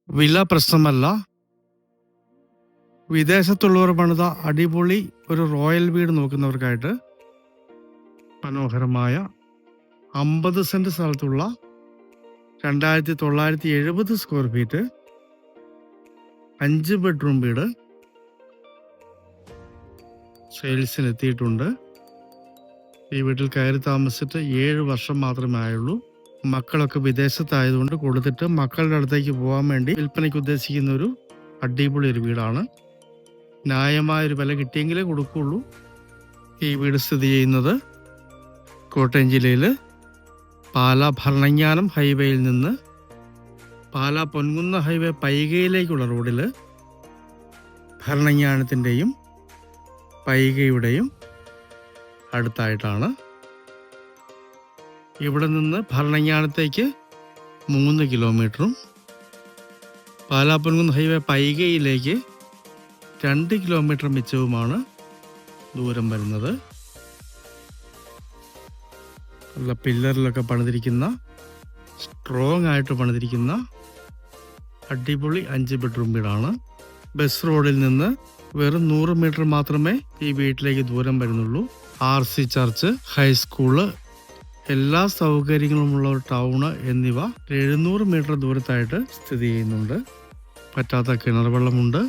വില പ്രശ്നമല്ല. വിദേശത്തുള്ളവർ പണിത അടിപൊളി ഒരു റോയൽ വീട് നോക്കുന്നവർക്കായിട്ട് മനോഹരമായ 50 സെന്റ് സ്ഥലത്തുള്ള 2970 സ്ക്വയർ ഫീറ്റ് 5 ബെഡ്റൂം വീട് സെയിൽസിന് എത്തിയിട്ടുണ്ട്. ഈ വീട്ടിൽ കയറി താമസിച്ചിട്ട് 7 വർഷം മാത്രമേ ആയുള്ളൂ. മക്കളൊക്കെ വിദേശത്തായതുകൊണ്ട് കൊടുത്തിട്ട് മക്കളുടെ അടുത്തേക്ക് പോകാൻ വേണ്ടി വിൽപ്പനയ്ക്ക് ഉദ്ദേശിക്കുന്ന ഒരു അടിപൊളി ഒരു വീടാണ്. ന്യായമായൊരു വില കിട്ടിയെങ്കിലേ കൊടുക്കുകയുള്ളൂ. ഈ വീട് സ്ഥിതി ചെയ്യുന്നത് കോട്ടയം ജില്ലയിൽ പാലാ ഭരണങ്ങാനം ഹൈവേയിൽ നിന്ന് പാലാ പൊൻകുന്ന ഹൈവേ പൈകയിലേക്കുള്ള റോഡിൽ ഭരണങ്ങാനത്തിൻ്റെയും പൈകയുടെയും അടുത്തായിട്ടാണ്. ഇവിടെ നിന്ന് ഭരണങ്ങാനത്തേക്ക് 3 കിലോമീറ്ററും പാലാ പൊൻകുന്ന ഹൈവേ പൈകയിലേക്ക് 2 കിലോമീറ്റർ മിച്ചവുമാണ് ദൂരം വരുന്നത്. നല്ല പില്ലറിലൊക്കെ പണിതിരിക്കുന്ന സ്ട്രോങ് ആയിട്ട് പണിതിരിക്കുന്ന അടിപൊളി 5 ബെഡ്റൂം വീടാണ്. ബസ് റോഡിൽ നിന്ന് വെറും 100 മീറ്റർ മാത്രമേ ഈ വീട്ടിലേക്ക് ദൂരം വരുന്നുള്ളൂ. RC ചർച്ച്, ഹൈസ്കൂള്, എല്ലാ സൗകര്യങ്ങളുമുള്ള ഒരു ടൗണ് എന്നിവ 700 മീറ്റർ ദൂരത്തായിട്ട് സ്ഥിതി ചെയ്യുന്നുണ്ട്. പറ്റാത്ത കിണർ വെള്ളമുണ്ട്.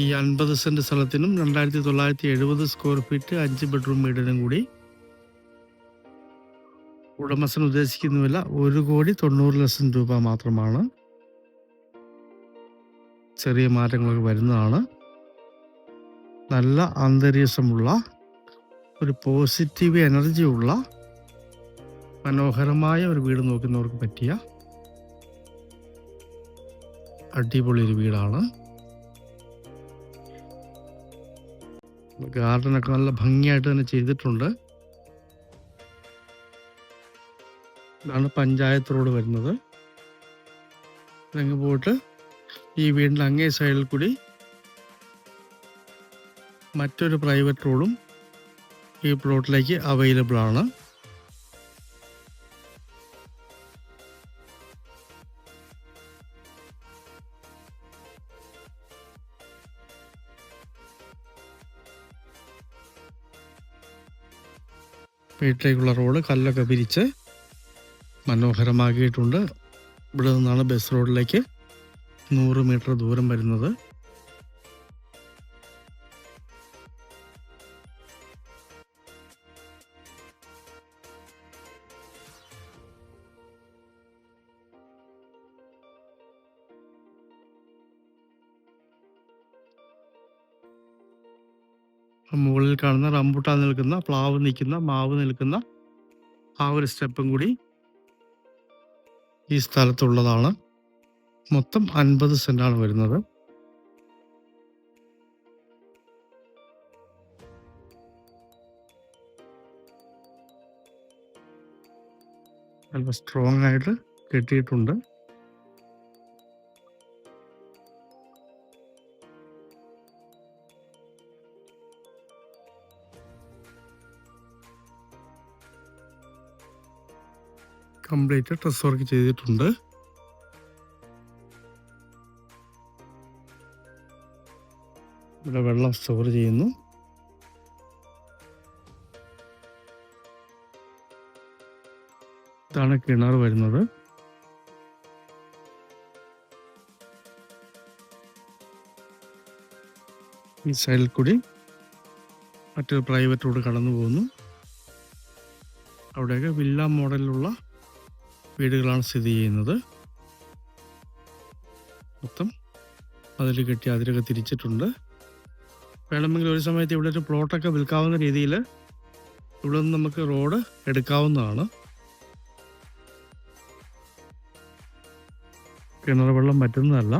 ഈ 50 സെന്റ് സ്ഥലത്തിനും 2970 സ്ക്വയർ ഫീറ്റ് 5 ബെഡ്റൂം വീടിനും കൂടി ഉടമസ്ഥൻ ഉദ്ദേശിക്കുന്നുമില്ല 1,90,00,000 രൂപ മാത്രമാണ്. ചെറിയ മാറ്റങ്ങളൊക്കെ വരുന്നതാണ്. നല്ല അന്തരീക്ഷമുള്ള ഒരു പോസിറ്റീവ് എനർജി ഉള്ള മനോഹരമായ ഒരു വീട് നോക്കുന്നവർക്ക് പറ്റിയ അടിപൊളി ഒരു വീടാണ്. ഗാർഡനൊക്കെ നല്ല ഭംഗിയായിട്ട് തന്നെ ചെയ്തിട്ടുണ്ട്. ഇതാണ് പഞ്ചായത്ത് റോഡ് വരുന്നത്. അങ്ങ് പോയിട്ട് ഈ വീടിൻ്റെ അങ്ങേ സൈഡിൽ കൂടി മറ്റൊരു പ്രൈവറ്റ് റോഡും ഈ പ്ലോട്ടിലേക്ക് അവൈലബിൾ ആണ്. വീട്ടിലേക്കുള്ള റോഡ് കല്ലൊക്കെ പിരിച്ച് മനോഹരമാക്കിയിട്ടുണ്ട്. ഇവിടെ നിന്നാണ് ബസ് റോഡിലേക്ക് 100 മീറ്റർ ദൂരം വരുന്നത്. മുകളിൽ കാണുന്ന റംബൂട്ടാൻ നിൽക്കുന്ന, പ്ലാവ് നിൽക്കുന്ന, മാവ് നിൽക്കുന്ന ആ ഒരു സ്റ്റെപ്പും കൂടി ഈ സ്ഥലത്തുള്ളതാണ്. മൊത്തം 50 സെന്റാണ് വരുന്നത്. നല്ല സ്ട്രോങ് ആയിട്ട് കെട്ടിയിട്ടുണ്ട്. കംപ്ലീറ്റ് ഡ്രസ് വർക്ക് ചെയ്തിട്ടുണ്ട്. ഇവിടെ വെള്ളം സ്റ്റോർ ചെയ്യുന്നു. ഇതാണ് കിണർ വരുന്നത്. ഈ സൈഡിൽ കൂടി മറ്റൊരു പ്രൈവറ്റ് റോഡ് കടന്നു പോകുന്നു. അവിടെയൊക്കെ വില്ല മോഡലിലുള്ള വീടുകളാണ് സ്ഥിതി ചെയ്യുന്നത്. മൊത്തം അതിൽ കെട്ടി അതിലൊക്കെ തിരിച്ചിട്ടുണ്ട്. വേണമെങ്കിൽ ഒരു സമയത്ത് ഇവിടെ ഒരു പ്ലോട്ടൊക്കെ വിൽക്കാവുന്ന രീതിയിൽ ഇവിടെ നിന്ന് നമുക്ക് റോഡ് എടുക്കാവുന്നതാണ്. കിണർ വെള്ളം പറ്റുന്നതല്ല.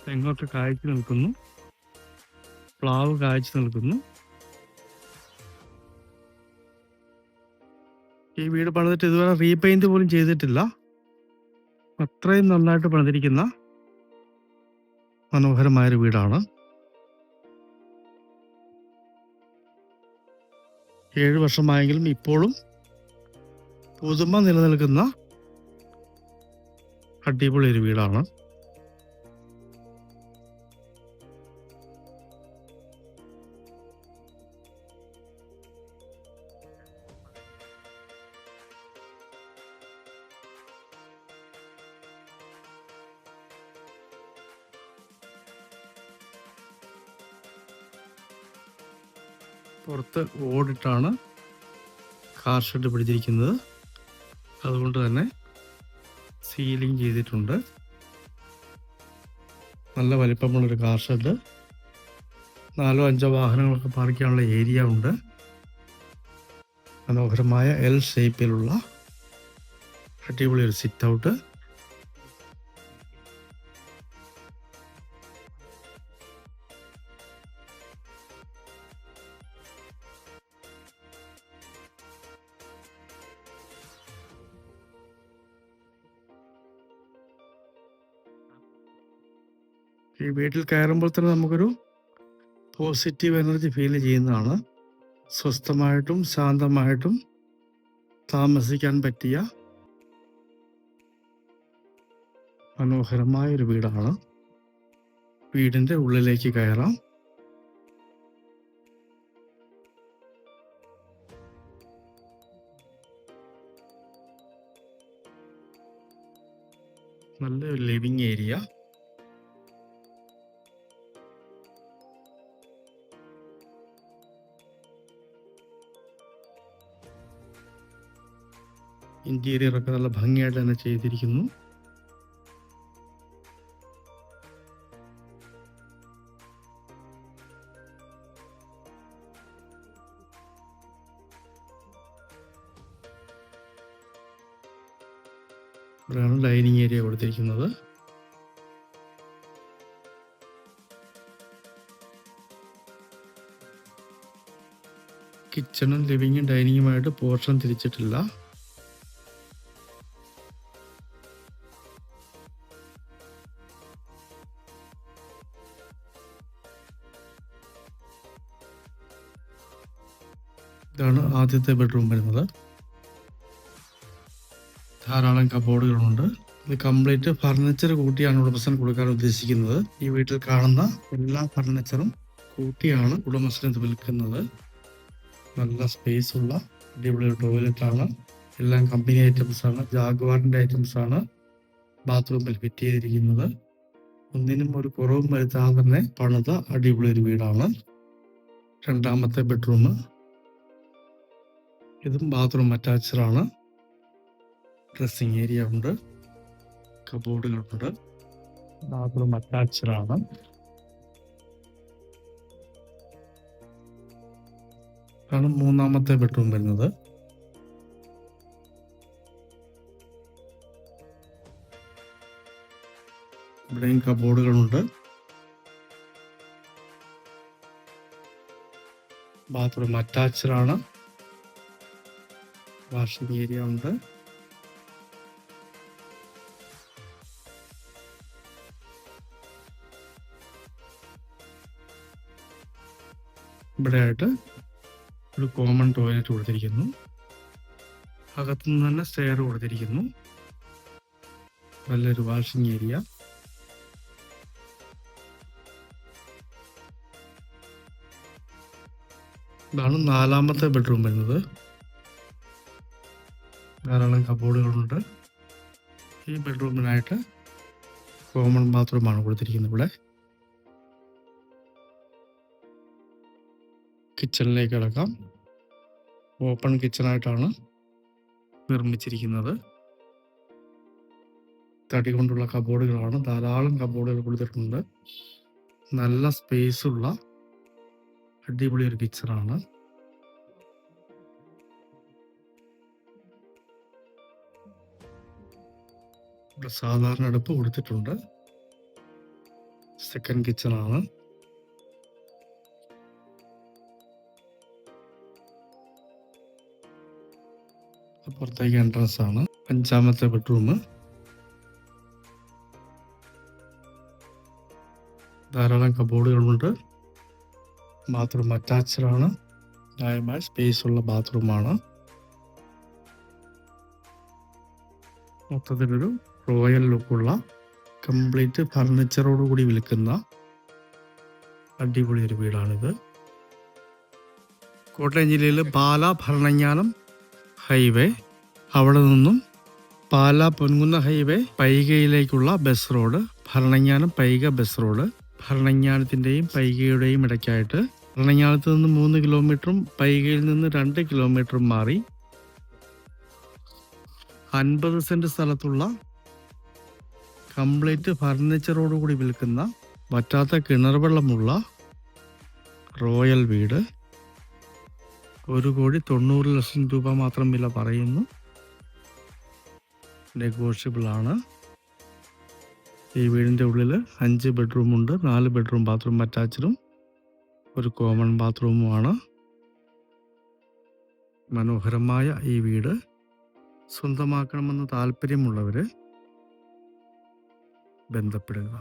തെങ്ങൊക്കെ കായ്ച്ചു നിൽക്കുന്നു. പ്ലാവ് കായ്ച്ചു നിൽക്കുന്നു. ഈ വീട് പണിതിട്ട് ഇതുവരെ റീപെയിന്റ് പോലും ചെയ്തിട്ടില്ല. അത്രയും നന്നായിട്ട് പണിതിരിക്കുന്ന മനോഹരമായൊരു വീടാണ്. 7 വർഷമായെങ്കിലും ഇപ്പോഴും പുതുമ നിലനിൽക്കുന്ന അടിപൊളി ഒരു വീടാണ്. പുറത്ത് ഓടിട്ടാണ് കാർ ഷെഡ് പിടിച്ചിരിക്കുന്നത്. അതുകൊണ്ട് തന്നെ സീലിംഗ് ചെയ്തിട്ടുണ്ട്. നല്ല വലിപ്പമുള്ളൊരു കാർ ഷെഡ്. 4-5 വാഹനങ്ങളൊക്കെ പാർക്ക് ചെയ്യാനുള്ള ഏരിയ ഉണ്ട്. മനോഹരമായ എൽ ഷേപ്പിലുള്ള അടിപൊളി ഒരു സിറ്റ് ഔട്ട്. ഈ വീട്ടിൽ കയറുമ്പോൾ തന്നെ നമുക്കൊരു പോസിറ്റീവ് എനർജി ഫീൽ ചെയ്യുന്നതാണ്. സ്വസ്ഥമായിട്ടും ശാന്തമായിട്ടും താമസിക്കാൻ പറ്റിയ മനോഹരമായ ഒരു വീടാണ്. വീടിൻ്റെ ഉള്ളിലേക്ക് കയറാം. നല്ലൊരു ലിവിങ് ഏരിയ. ഇന്റീരിയർ ഒക്കെ നല്ല ഭംഗിയായിട്ട് തന്നെ ചെയ്തിരിക്കുന്നു. ഇവിടെയാണ് ഡൈനിങ് ഏരിയ കൊടുത്തിരിക്കുന്നത്. കിച്ചണും ലിവിങ്ങും ഡൈനിങ്ങുമായിട്ട് പോർഷൻ തിരിച്ചിട്ടില്ല. ഇതാണ് ആദ്യത്തെ ബെഡ്റൂം വരുന്നത്. ധാരാളം കബോർഡുകളുണ്ട്. ഇത് കംപ്ലീറ്റ് ഫർണിച്ചർ കൂട്ടിയാണ് ഉടമസ്ഥൻ കൊടുക്കാൻ ഉദ്ദേശിക്കുന്നത്. ഈ വീട്ടിൽ കാണുന്ന എല്ലാ ഫർണിച്ചറും കൂട്ടിയാണ് ഉടമസ്ഥൻ ഇത് വിൽക്കുന്നത്. നല്ല സ്പേസ് ഉള്ള അടിപൊളി ടോയ്ലറ്റ് ആണ്. എല്ലാം കമ്പനി ഐറ്റംസ് ആണ്. ജാഗ്വാറിന്റെ ഐറ്റംസ് ആണ് ബാത്റൂമിൽ ഫിറ്റ് ചെയ്തിരിക്കുന്നത്. ഒന്നിനും ഒരു കുറവും വരുത്താതെ തന്നെ പണിത അടിപൊളി ഒരു വീടാണ്. രണ്ടാമത്തെ ബെഡ്റൂം. ഇതും ബാത്റൂം അറ്റാച്ച്ഡ് ആണ്. ഡ്രസ്സിങ് ഏരിയ ഉണ്ട്. കബോർഡുകളുണ്ട്. ബാത്റൂം അറ്റാച്ച്ഡ് ആണ്. ആണ് മൂന്നാമത്തെ ബെഡ്റൂം വരുന്നത്. ഇവിടെയും കബോർഡുകളുണ്ട്. ബാത്റൂം അറ്റാച്ച്ഡ് ആണ്. വാഷിംഗ് ഏരിയ ഉണ്ട്. ഇവിടെ ആയിട്ട് ഒരു കോമൺ ടോയ്ലറ്റ് കൊടുത്തിരിക്കുന്നു. അകത്തുനിന്ന് തന്നെ സ്റ്റെയർ കൊടുത്തിരിക്കുന്നു. നല്ലൊരു വാഷിംഗ് ഏരിയ. ഇതാണ് നാലാമത്തെ ബെഡ്റൂം വരുന്നത്. ധാരാളം കബോർഡുകളുണ്ട്. ഈ ബെഡ്റൂമിനായിട്ട് കോമൺ ബാത്റൂമാണ് കൊടുത്തിരിക്കുന്നത്. ഇവിടെ കിച്ചണിലേക്ക് കിടക്കാം. ഓപ്പൺ കിച്ചണായിട്ടാണ് നിർമ്മിച്ചിരിക്കുന്നത്. തടി കൊണ്ടുള്ള കബോർഡുകളാണ്. ധാരാളം കബോർഡുകൾ കൊടുത്തിട്ടുണ്ട്. നല്ല സ്പേസ് ഉള്ള അടിപൊളി ഒരു കിച്ചണാണ്. ഇവിടെ സാധാരണ അടുപ്പ് കൊടുത്തിട്ടുണ്ട്. സെക്കൻഡ് കിച്ചണാണ്. പുറത്തേക്ക് എൻട്രൻസ് ആണ്. അഞ്ചാമത്തെ ബെഡ്റൂം. ധാരാളം കബോർഡുകളുണ്ട്. ബാത്റൂം അറ്റാച്ച്ഡ് ആണ്. ന്യായമായ സ്പേസ് ഉള്ള ബാത്റൂമാണ്. മൊത്തത്തിലൊരു റോയൽ ലുക്കുള്ള കംപ്ലീറ്റ് ഫർണിച്ചറോടുകൂടി വിൽക്കുന്ന അടിപൊളി ഒരു വീടാണിത്. കോട്ടയം ജില്ലയിൽ പാലാ ഭരണങ്ങാനം ഹൈവേ, അവിടെ നിന്നും പാലാ പൊൻകുന്ന ഹൈവേ പൈകയിലേക്കുള്ള bus road, Bharananganam Paika bus road, ഭരണങ്ങാനത്തിൻ്റെയും പൈകയുടെയും ഇടയ്ക്കായിട്ട് ഭരണങ്ങാനത്ത് നിന്ന് 3 കിലോമീറ്ററും പൈകയിൽ നിന്ന് 2 കിലോമീറ്ററും മാറി 50 സെൻറ്റ് സ്ഥലത്തുള്ള കംപ്ലീറ്റ് ഫർണിച്ചറോടുകൂടി വിൽക്കുന്ന വറ്റാത്ത കിണർ വെള്ളമുള്ള റോയൽ വീട്. 1,90,00,000 രൂപ മാത്രം വില പറയുന്നു. നെഗോഷ്യബിൾ ആണ്. ഈ വീടിൻ്റെ ഉള്ളിൽ 5 ബെഡ്റൂമുണ്ട്. 4 ബെഡ്റൂം ബാത്റൂം അറ്റാച്ച്ഡും ഒരു കോമൺ ബാത്റൂമുമാണ്. മനോഹരമായ ഈ വീട് സ്വന്തമാക്കണമെന്ന് താല്പര്യമുള്ളവർ ബന്ധപ്പെടുക.